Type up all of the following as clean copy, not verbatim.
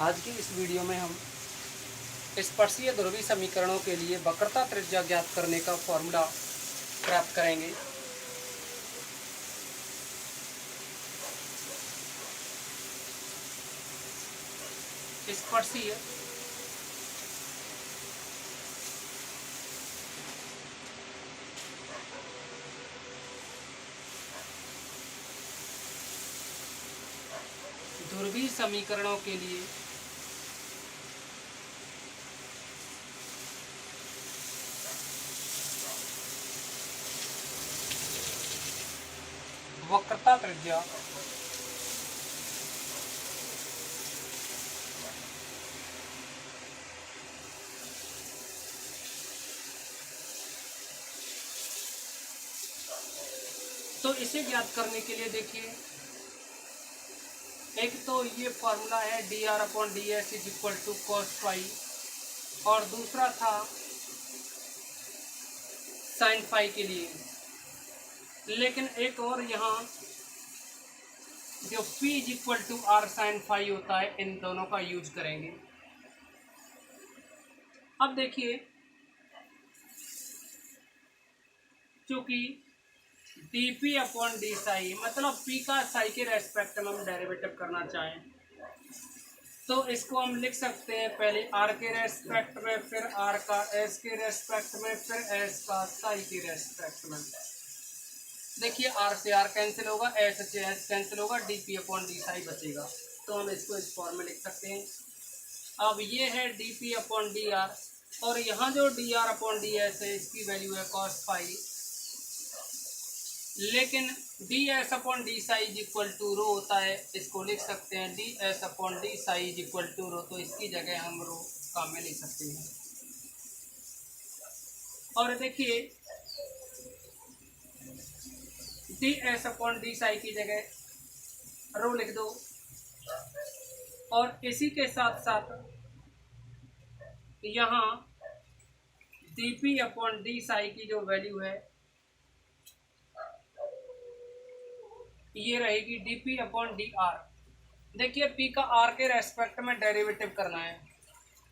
आज की इस वीडियो में हम स्पर्शीय ध्रुवीय समीकरणों के लिए वक्रता त्रिज्या ज्ञात करने का फॉर्मूला प्राप्त करेंगे। स्पर्शीय ध्रुवीय समीकरणों के लिए वक्रता त्रिज्या तो इसे ज्ञात करने के लिए देखिए, एक तो ये फॉर्मूला है dr/ds is equal to cos phi, और दूसरा था साइन फाई के लिए। लेकिन एक और यहाँ जो p is equal to r sine phi होता है, इन दोनों का यूज करेंगे। अब देखिए, चूंकि dp/d साई मतलब p का साई के रेस्पेक्ट में हम डेरिवेटिव करना चाहें तो इसको हम लिख सकते हैं पहले r के रेस्पेक्ट में, फिर r का s के रेस्पेक्ट में, फिर s का साई के रेस्पेक्ट में। देखिए, r से r कैंसिल होगा, s से s कैंसिल होगा, dp/d साई बचेगा। तो हम इसको इस फॉर्म में लिख सकते हैं। अब ये है dp/dr, और यहाँ जो dr/ds है इसकी वैल्यू है cos फाई। लेकिन ds/d psi is equal to rho होता है, इसको लिख सकते हैं ds/d psi is equal to rho, तो इसकी जगह हम रो का में लिख सकते हैं। और देखिए, ds/d साई की जगह रो लिख दो, और इसी के साथ साथ यहाँ dp/d साई की जो वैल्यू है ये रहेगी dp/dr। देखिए, p का r के रेस्पेक्ट में डेरिवेटिव करना है,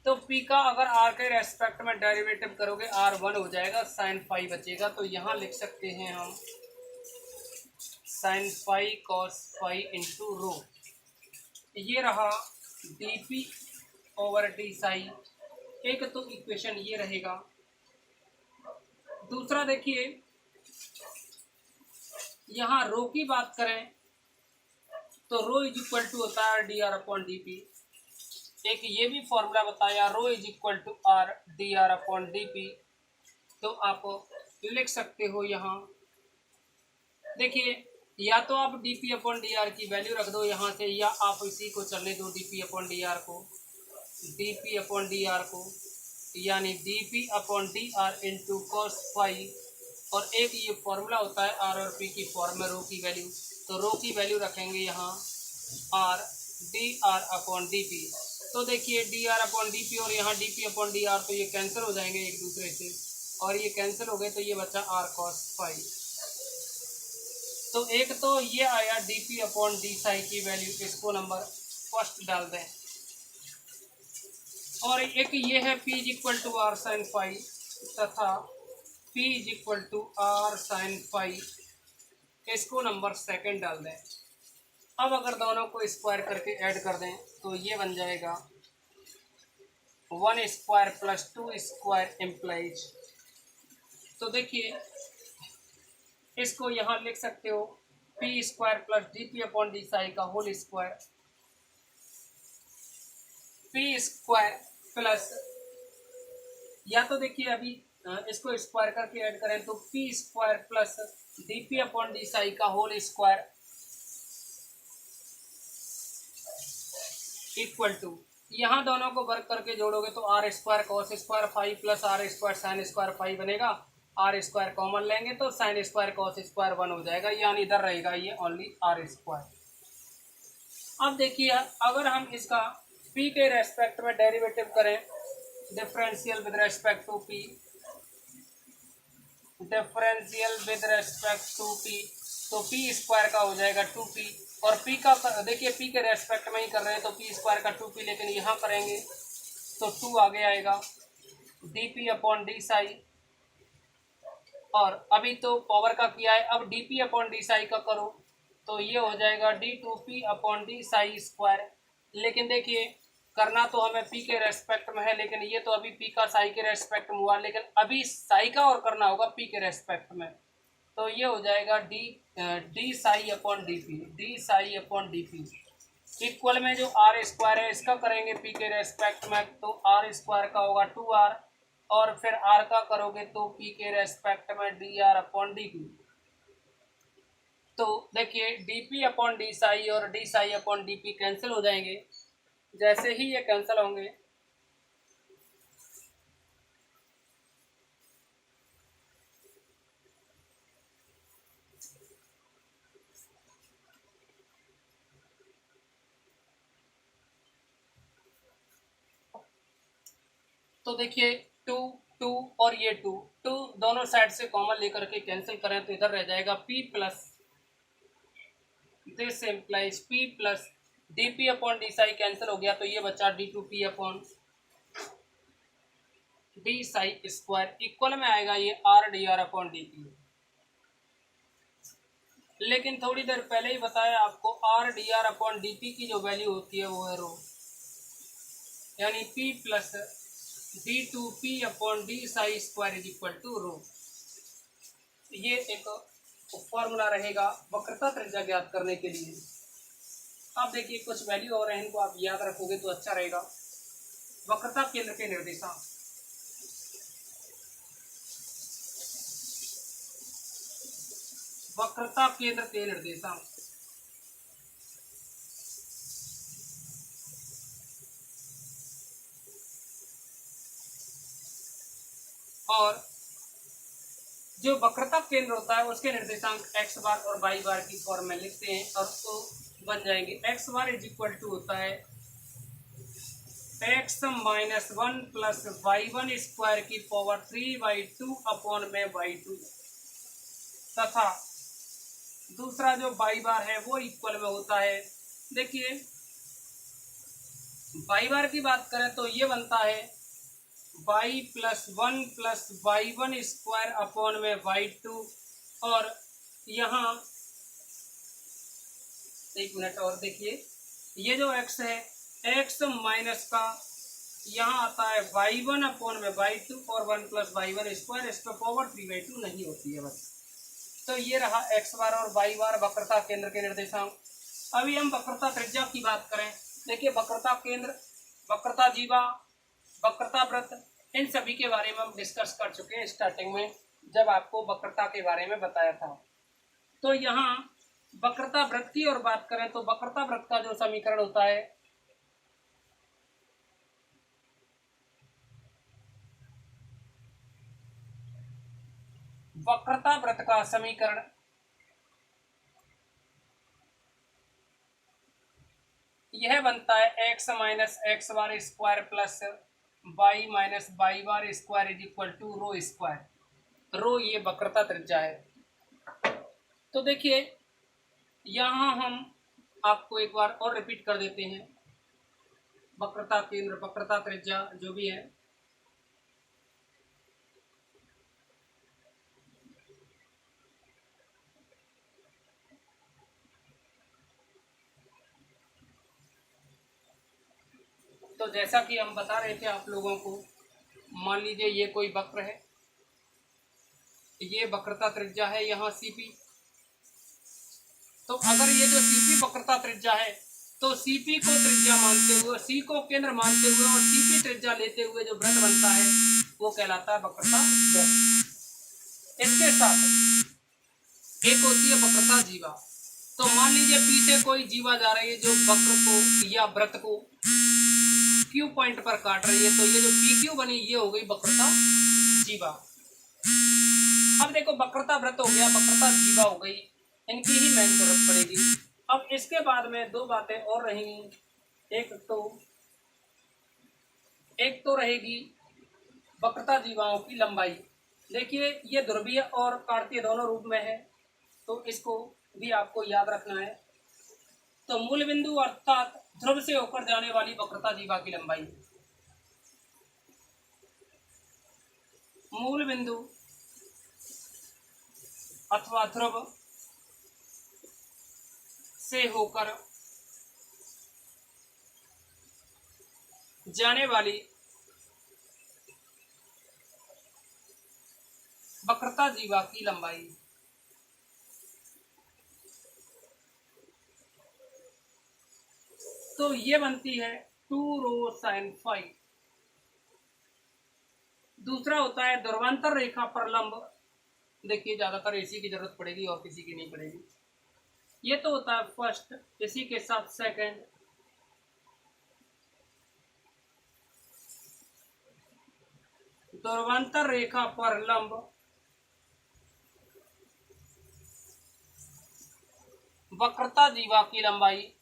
तो p का अगर r के रेस्पेक्ट में डेरिवेटिव करोगे r 1 हो जाएगा, साइन फाई बचेगा। तो यहाँ लिख सकते हैं हम sine phi cos phi into rho. ये रहा dp/d साई। एक तो इक्वेशन ये रहेगा। दूसरा देखिए, यहाँ रो की बात करें तो रो इज इक्वल टू होता है dr/dp। एक ये भी फॉर्मूला बताया, rho is equal to r dr/dp। तो आप लिख सकते हो यहाँ, देखिए, या तो आप dp/dr की वैल्यू रख दो यहाँ से, या आप इसी को चलने दो dp/dr को, यानी dp/dr इंटू cos फाई। और एक ये फॉर्मूला होता है r और p की फॉर्म में रो की वैल्यू, तो रो की वैल्यू रखेंगे यहाँ r dr/dp। तो देखिए, dr/dp और यहाँ dp/dr, तो ये कैंसिल हो जाएंगे एक दूसरे से, और ये कैंसिल हो गए तो ये बचा r cos फाई। तो एक तो ये आया dp/d साई की वैल्यू, इसको नंबर फर्स्ट डाल दें। और एक ये है p is equal to r sine phi तथा p is equal to r sine phi, इसको नंबर सेकंड डाल दें। अब अगर दोनों को स्क्वायर करके ऐड कर दें तो ये बन जाएगा 1 स्क्वायर प्लस 2 स्क्वायर इम्प्लाइज। तो देखिए, इसको यहाँ लिख सकते हो p square plus dp/d psi का whole square, p square plus, या तो देखिए अभी इसको स्क्वायर करके ऐड करें तो p square plus dp/d psi का होल स्क्वायर इक्वल टू, यहाँ दोनों को वर्क करके जोड़ोगे तो r square cos square phi plus r square sine square phi बनेगा। आर स्क्वायर कॉमन लेंगे तो साइन स्क्वायर कॉस स्क्वायर 1 हो जाएगा, यानी इधर रहेगा ये ओनली आर स्क्वायर। अब देखिए, अगर हम इसका p के रेस्पेक्ट में डेरिवेटिव करें, differential with respect to p, तो p स्क्वायर का हो जाएगा 2p, और पी का देखिए पी के रेस्पेक्ट में ही कर रहे हैं तो पी स्क्वायर का 2p, लेकिन यहाँ करेंगे तो 2 आगे आएगा D p upon d psi. और अभी तो पावर का किया है, अब D p upon d Sai का करो तो ये हो जाएगा d2p upon d psi square. लेकिन देखिए करना तो हमें p के रेस्पेक्ट में है, लेकिन ये तो अभी p का साई के रेस्पेक्ट में हुआ, लेकिन अभी साई का और करना होगा p के रेस्पेक्ट में। तो ये हो जाएगा D psi upon d P, D psi upon d P equal में जो आर स्क्वायर है इसका करेंगे p के रेस्पेक्ट में तो आर स्क्वायर का होगा 2r, और फिर r का करोगे तो p के रेस्पेक्ट में d r upon d p. तो देखिए d p upon d psi और d psi upon d p cancel हो जाएंगे। जैसे ही ये कैंसिल होंगे तो देखिए 2 2 और ये 2 दोनों साइड से कॉमन लेकर के कैंसिल करें तो इधर रह जाएगा p plus, this implies p plus D p upon d Sai cancel हो गया तो ये बचा d2p upon d psi square equal में आएगा ये r D r upon d P. लेकिन थोड़ी देर पहले ही बताया आपको r D r upon d P की जो वैल्यू होती है वो है रो, यानी p plus d2p upon d psi square is equal to rho. ये एक फॉर्मूला रहेगा वक्रता त्रिज्या ज्ञात करने के लिए। अब देखिए कुछ वैल्यू और हैं, इनको आप याद रखोगे तो अच्छा रहेगा। वक्रता केंद्र के निर्देशांक, वक्रता केंद्र के निर्देशांक और जो वक्रता केंद्र होता है उसके निर्देशांक x बार और y बार की फॉर्म में लिखते हैं और तो बन जाएंगे x bar is equal to होता है x minus 1 plus y1 square की पावर 3/2 अपॉन में y2, तथा दूसरा जो y बार है वो इक्वल में होता है। देखिए y बार की बात करें तो ये बनता है y plus 1 plus y1 square upon में y2, और यहाँ एक मिनट और देखिए ये जो x है x माइनस का यहाँ आता है y1 अपॉन में y2 और 1 प्लस y1 स्क्वायर, इस पर पावर 3/2 नहीं होती है बस। तो ये रहा x बार और y बार वक्रता केंद्र के निर्देशांक। अभी हम वक्रता त्रिज्या की बात करें। देखिए वक्रता केंद्र, वक्रता जीवा, वक्रता वृत्त, इन सभी के बारे में हम डिस्कस कर चुके हैं स्टार्टिंग में जब आपको वक्रता के बारे में बताया था। तो यहाँ वक्रता वृत्त की और बात करें तो वक्रता वृत्त का जो समीकरण होता है वक्रता वृत्त का समीकरण यह बनता है x minus x bar square plus y minus y bar square is equal to rho square. Rho ये वक्रता त्रिज्या है। तो देखिए यहाँ हम आपको एक बार और रिपीट कर देते हैं वक्रता केंद्र, वक्रता त्रिज्या जो भी है। तो जैसा कि हम बता रहे थे आप लोगों को, मान लीजिए ये कोई वक्र है, ये वक्रता त्रिज्या है यहाँ CP। तो अगर ये जो CP वक्रता त्रिज्या है तो CP को त्रिज्या मानते हुए, C को केंद्र मानते हुए और CP त्रिज्या लेते हुए जो वृत्त बनता है वो कहलाता है वक्रता वृत्त। इसके साथ एक होती है वक्रता जीवा। तो मान लीजिए P से कोई जीवा जा रही है जो वक्र को या वृत्त को Q पॉइंट पर काट रही है, तो ये जो PQ बनी ये हो गई वक्रता जीवा। अब देखो वक्रता वृत्त हो गया, वक्रता जीवा हो गई, इनकी ही मेन जरूरत पड़ेगी। अब इसके बाद में दो बातें और रहेंगी। एक तो रहेगी वक्रता जीवाओं की लंबाई। देखिए ये ध्रुवीय और काटतीय दोनों रूप में है, तो इसको भी आपको याद रखना है। तो मूल बिंदु अर्थात ध्रुव से होकर जाने वाली वक्रता जीवा की लंबाई, मूल बिंदु अथवा ध्रुव से होकर जाने वाली वक्रता जीवा की लंबाई। तो ये बनती है 2 रो साइन फाई। दूसरा होता है ध्रुवांतर रेखा पर लंब। देखिए ज्यादातर इसी की जरूरत पड़ेगी और किसी की नहीं पड़ेगी। ये तो होता है फर्स्ट, इसी के साथ सेकंड, ध्रुवांतर रेखा पर लंब वक्रता जीवा की लंबाई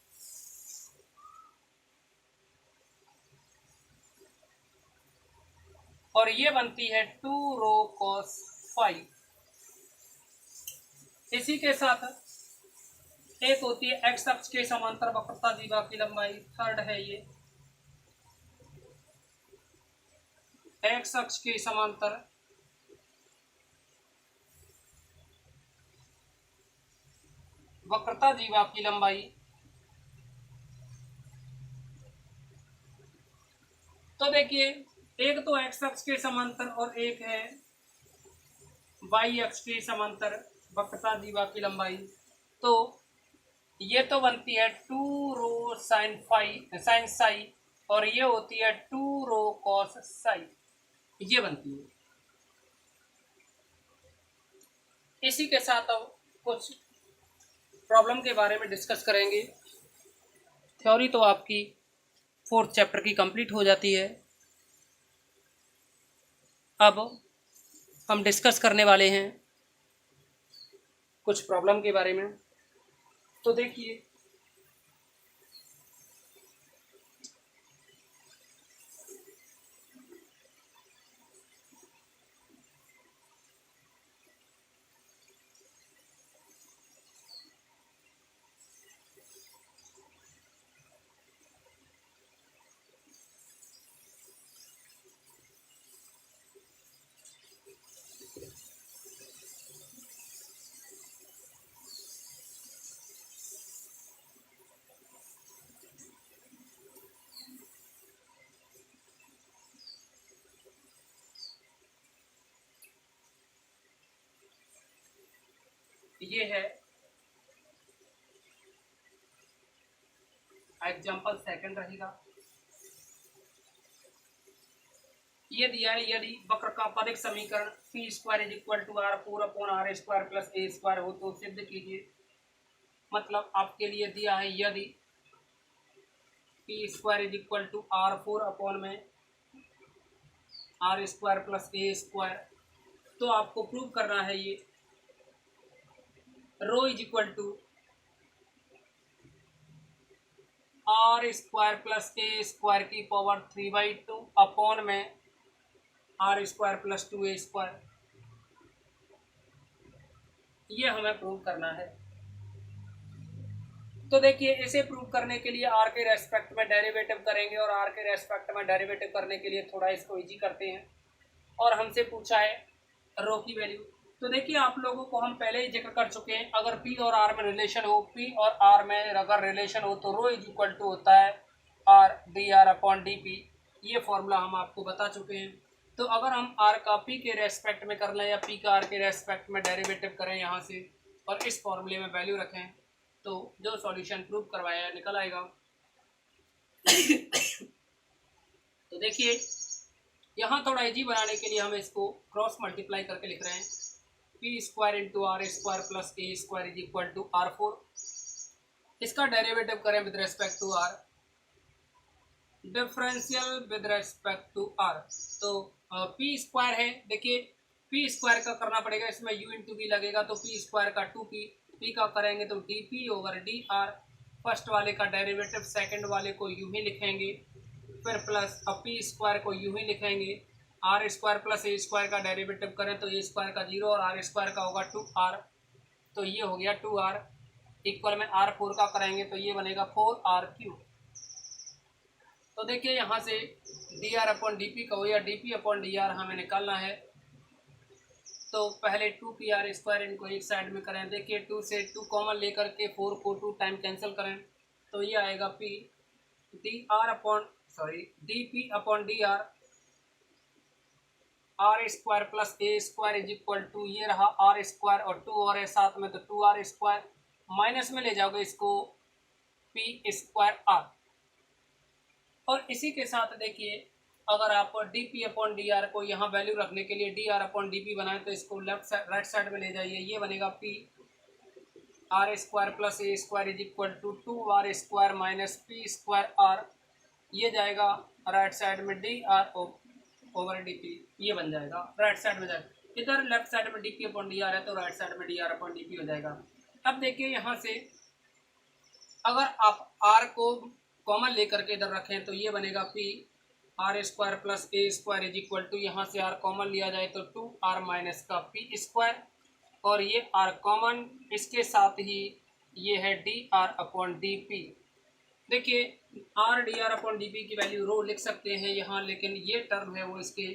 और ये बनती है 2 रो कॉस फाई। इसी के साथ एक होती है एक्स अक्ष के समांतर वक्रता जीवा की लंबाई, थर्ड है ये एक्स अक्ष के समांतर वक्रता जीवा की लंबाई। तो देखिए एक तो एक्स अक्ष के समांतर और एक है वाई अक्ष के समांतर वक्रता जीवा की लंबाई। तो ये तो बनती है 2 rho sine phi sine psi और ये होती है 2 रो कॉस साई, ये बनती है। इसी के साथ अब कुछ प्रॉब्लम के बारे में डिस्कस करेंगे। थ्योरी तो आपकी 4th चैप्टर की कंप्लीट हो जाती है। अब हम डिस्कस करने वाले हैं कुछ प्रॉब्लम के बारे में। तो देखिए ये है एग्जाम्पल सेकंड रहेगा। ये दिया है यदि वक्र का पदिक समीकरण p square is equal to r 4 upon r square plus a square हो तो सिद्ध कीजिए। मतलब आपके लिए दिया है यदि p square is equal to r 4 upon में r square plus a square, तो आपको प्रूव करना है ये rho is equal to r square plus a square की पावर 3/2 अपॉन में r square plus 2 a square, ये हमें प्रूव करना है। तो देखिए इसे प्रूव करने के लिए आर के रेस्पेक्ट में डेरिवेटिव करेंगे और आर के रेस्पेक्ट में डेरिवेटिव करने के लिए थोड़ा इसको इजी करते हैं। और हमसे पूछा है रो की वैल्यू। तो देखिए आप लोगों को हम पहले ही जिक्र कर चुके हैं, अगर पी और आर में रिलेशन हो, पी और आर में अगर रिलेशन हो तो रो इज इक्वल टू होता है R D r upon d P. ये फॉर्मूला हम आपको बता चुके हैं। तो अगर हम आर का पी के रेस्पेक्ट में कर लें या पी का आर के रेस्पेक्ट में डेरिवेटिव करें यहाँ से और इस फॉर्मूले में वैल्यू रखें तो जो सॉल्यूशन प्रूव करवाया निकल आएगा। तो देखिए यहाँ थोड़ा इजी बनाने के लिए हम इसको क्रॉस मल्टीप्लाई करके लिख रहे हैं p square into r square plus a square is equal to r 4। इसका डेरिवेटिव करें with respect to r, differential with respect to r. तो पी स्क्वायर है, देखिए पी स्क्वायर का करना पड़ेगा, इसमें यू इंटू बी लगेगा तो पी स्क्वायर का 2p, पी का करेंगे तो D P over D R. First वाले का डेरिवेटिव सेकंड वाले को यूं ही लिखेंगे, फिर प्लस अब पी स्क्वायर को यूं ही लिखेंगे, r square plus a square का डेरिवेटिव करें तो ए स्क्वायर का 0 और आर स्क्वायर का होगा 2r, तो ये हो गया 2r। इक्वल में R4 का करेंगे तो ये बनेगा 4R3। तो देखिए यहाँ से dr/dp का हो या dp/dr हमें निकालना है। तो पहले 2pr² इनको एक साइड में करें। देखिए 2 से 2 कॉमन लेकर के 4 को 2 टाइम कैंसिल करें तो ये आएगा p dp/dr r² plus a² is equal to, ये रहा r² और 2 और है साथ में तो 2r², माइनस में ले जाओगे इसको p²r। और इसी के साथ देखिए अगर आप dp/dr को यहाँ वैल्यू रखने के लिए dr/dp बनाए तो इसको राइट साइड में ले जाइए। ये बनेगा p r² plus a² is equal to 2r² minus p²r। ये जाएगा राइट साइड में dr/dp, ये बन जाएगा राइट साइड में जाएगा। इधर लेफ्ट साइड में dp/dr है तो राइट साइड में dr/dp हो जाएगा। अब देखिए यहाँ से अगर आप r को कॉमन लेकर के इधर रखें तो ये बनेगा p r² plus a² is equal to, यहाँ से r कॉमन लिया जाए तो 2r माइनस का p² और ये r कॉमन, इसके साथ ही ये है dr/dp। देखिए r/dp की वैल्यू रो लिख सकते हैं यहाँ, लेकिन ये टर्म है वो इसके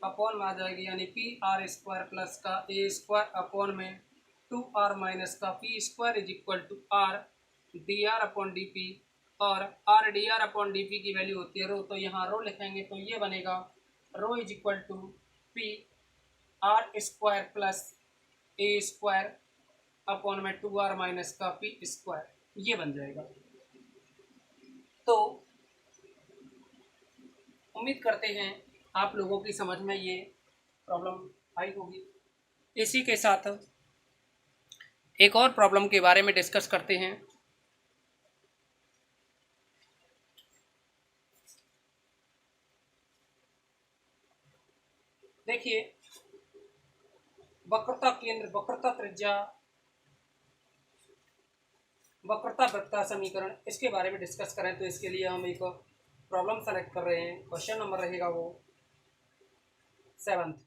अपॉन में आ जाएगी, यानी pr² प्लस का a² अपॉन में 2r माइनस का p² is equal to r dr/dp। और r/dp की वैल्यू होती है रो, तो यहाँ रो लिखेंगे तो ये बनेगा rho is equal to p r² plus a² upon में 2r माइनस का p², ये बन जाएगा। तो उम्मीद करते हैं आप लोगों की समझ में ये प्रॉब्लम आई होगी। इसी के साथ एक और प्रॉब्लम के बारे में डिस्कस करते हैं। देखिए वक्रता केंद्र, वक्रता त्रिज्या, वक्रता वृत्त का समीकरण, इसके बारे में डिस्कस करें तो इसके लिए हम एक प्रॉब्लम सेलेक्ट कर रहे हैं। क्वेश्चन नंबर रहेगा वो 7th।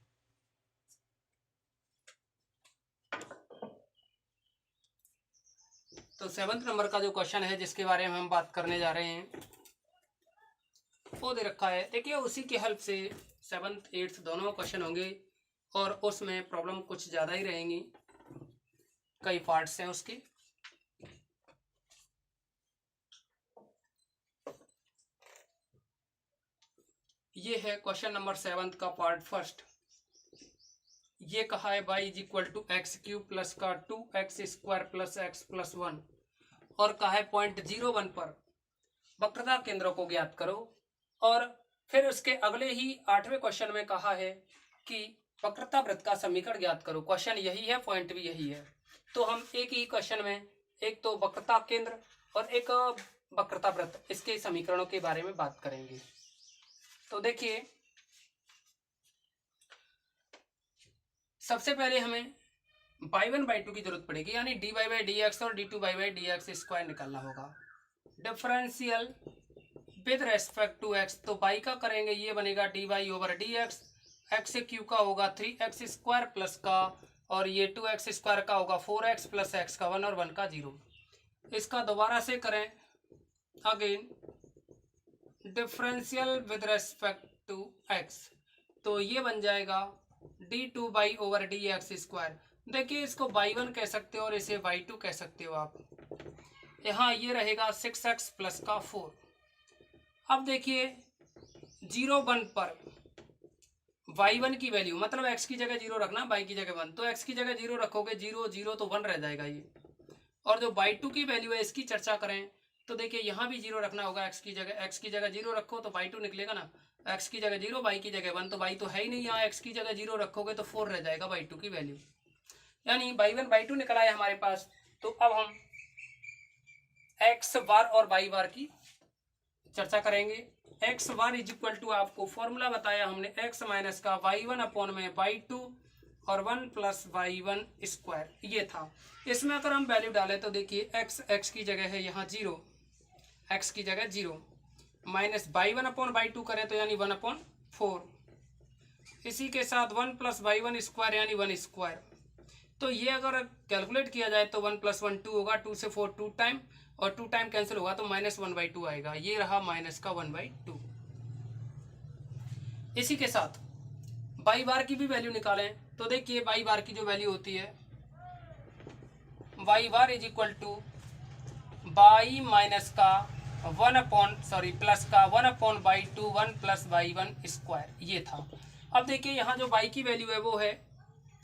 तो 7th नंबर का जो क्वेश्चन है जिसके बारे में हम बात करने जा रहे हैं वो दे रखा है। देखिए उसी की हेल्प से 7th 8th दोनों क्वेश्चन होंगे और उसमें प्रॉब्लम कुछ ज़्यादा ही रहेंगी, कई पार्ट्स हैं उसके। ये है क्वेश्चन नंबर 7th का पार्ट फर्स्ट। ये कहा है y is equal to x³ plus का 2x² प्लस x प्लस 1 और कहा है पॉइंट 01 पर वक्रता केंद्रों को ज्ञात करो। और फिर उसके अगले ही 8वें क्वेश्चन में कहा है कि वक्रता वृत्त का समीकरण ज्ञात करो। क्वेश्चन यही है, पॉइंट भी यही है। तो हम एक ही क्वेश्चन में एक तो वक्रता केंद्र और एक वक्रता वृत्त, इसके समीकरणों के बारे में बात करेंगे। तो देखिए सबसे पहले हमें y1/2 की जरूरत पड़ेगी, यानी dy/dx और d2/dx² निकालना होगा। Differential with respect to x, तो y का करेंगे ये बनेगा dy/dx, x³ का होगा 3x² प्लस का, और ये 2x² का होगा 4x प्लस x का 1 और 1 का 0। इसका दोबारा से करें again differential with respect to x, तो ये बन जाएगा d2/dx²। देखिए इसको y1 कह सकते हो और इसे y2 कह सकते हो आप। यहाँ ये रहेगा 6x प्लस का 4। अब देखिए 0 1 पर y1 की वैल्यू, मतलब x की जगह 0 रखना, y की जगह 1, तो x की जगह 0 रखोगे 0 0 तो 1 रह जाएगा ये। और जो y2 की वैल्यू है इसकी चर्चा करें तो देखिए यहाँ भी 0 रखना होगा, x की जगह 0 रखो तो y2 निकलेगा ना, x की जगह 0 y की जगह 1, तो y तो है ही नहीं यहाँ, x की जगह 0 रखोगे तो 4 रह जाएगा y2 की वैल्यू, यानी y1 y2 निकला है हमारे पास। तो अब हम x बार और y बार की चर्चा करेंगे। x bar is equal to, आपको फॉर्मूला बताया हमने, x माइनस का y1 अपॉन में y2 और 1 प्लस y1², ये था। इसमें अगर हम वैल्यू डालें तो देखिए x की जगह है यहाँ 0, x की जगह 0 माइनस y1 अपॉन y2 करें तो यानी 1/4, इसी के साथ 1 प्लस y1² यानी 1², तो ये अगर कैलकुलेट किया जाए तो 1 + 1 2 होगा, 2 से 4 2 टाइम, और 2 टाइम कैंसिल होगा तो -1/2 आएगा। ये रहा माइनस का 1/2। इसी के साथ बाई बार की भी वैल्यू निकालें तो देखिए बाई बार की जो वैल्यू होती है y bar is equal to by minus का प्लस का 1/2 1 + y1² ये था। अब देखिए यहाँ जो बाई की वैल्यू है वो है,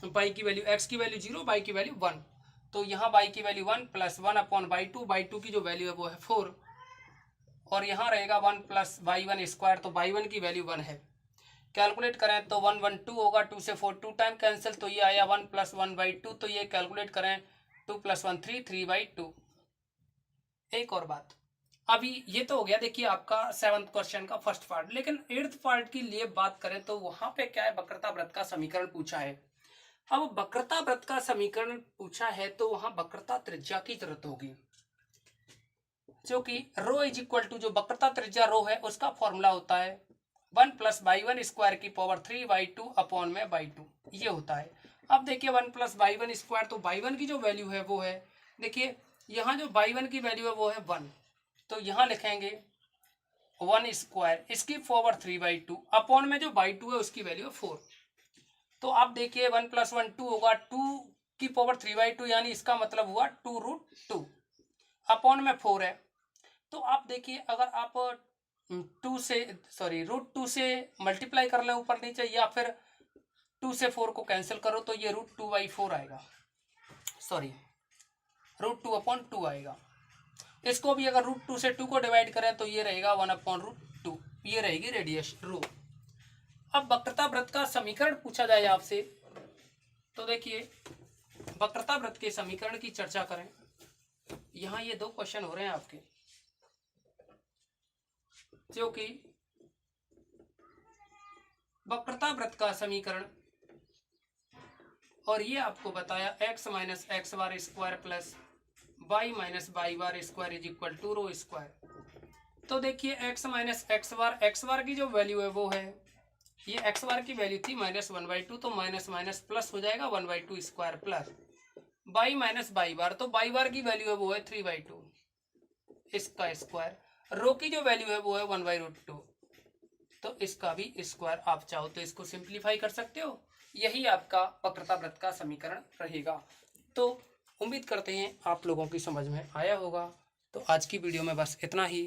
बाई की वैल्यू x की वैल्यू 0, बाई की वैल्यू 1, तो यहाँ बाई की वैल्यू 1 + 1/2 की जो वैल्यू है वो है 4, और यहाँ रहेगा 1 + y1², तो y1 की वैल्यू 1 है। कैलकुलेट करें तो 1 1 2 होगा, 2 से 4 2 टाइम कैंसिल, तो ये आया 1 + 1/2, तो ये कैलकुलेट करें 2 + 1 3 3/2। एक और बात, अभी ये तो हो गया देखिए आपका 7th क्वेश्चन का फर्स्ट पार्ट, लेकिन 8th पार्ट के लिए बात करें तो वहां पे क्या है, वक्रता वृत्त का समीकरण पूछा है। अब वक्रता वृत्त का समीकरण पूछा है तो वहां वक्रता त्रिज्या की जरूरत होगी, जो कि रो इज इक्वल टू, जो वक्रता त्रिज्या रो है उसका फॉर्मूला होता है 1 + y1² की पावर 3/2 अपॉन में 2 ये होता है। अब देखिए 1 + y1², तो y1 की जो वैल्यू है वो है, देखिए यहाँ जो y1 की वैल्यू है वो है 1, तो यहाँ लिखेंगे 1², इसकी पावर 3/2 अपॉन में जो 2 है उसकी वैल्यू है 4। तो आप देखिए 1 + 1 2 होगा, 2 की पावर 3/2 यानी इसका मतलब हुआ 2√2 अपॉन में 4 है। तो आप देखिए अगर आप √2 से मल्टीप्लाई कर लें ऊपर नीचे, या फिर 2 से 4 को कैंसिल करो तो ये √2/4 आएगा, √2/2 आएगा। इसको भी अगर √2 से 2 को डिवाइड करें तो ये रहेगा 1/√2, ये रहेगी रेडियस रो। अब वक्रता वृत्त का समीकरण पूछा जाए आपसे तो देखिए वक्रता वृत्त के समीकरण की चर्चा करें। यहाँ ये 2 क्वेश्चन हो रहे हैं आपके, जो कि वक्रता वृत्त का समीकरण, और ये आपको बताया x - x² plus y - y² is equal to rho square. तो देखिए x - x बार की जो वैल्यू है वो है, ये x बार की वैल्यू थी -1/2, तो माइनस माइनस प्लस हो जाएगा 1/2² प्लस y - y बार, तो y बार की वैल्यू है वो है 3/2 इसका स्क्वायर, रो की जो वैल्यू है वो है 1/√2, तो इसका भी स्क्वायर। आप चाहो तो इसको सिंप्लीफाई कर सकते हो, यही आपका वक्रता वृत्त का समीकरण रहेगा। तो उम्मीद करते हैं आप लोगों की समझ में आया होगा। तो आज की वीडियो में बस इतना ही।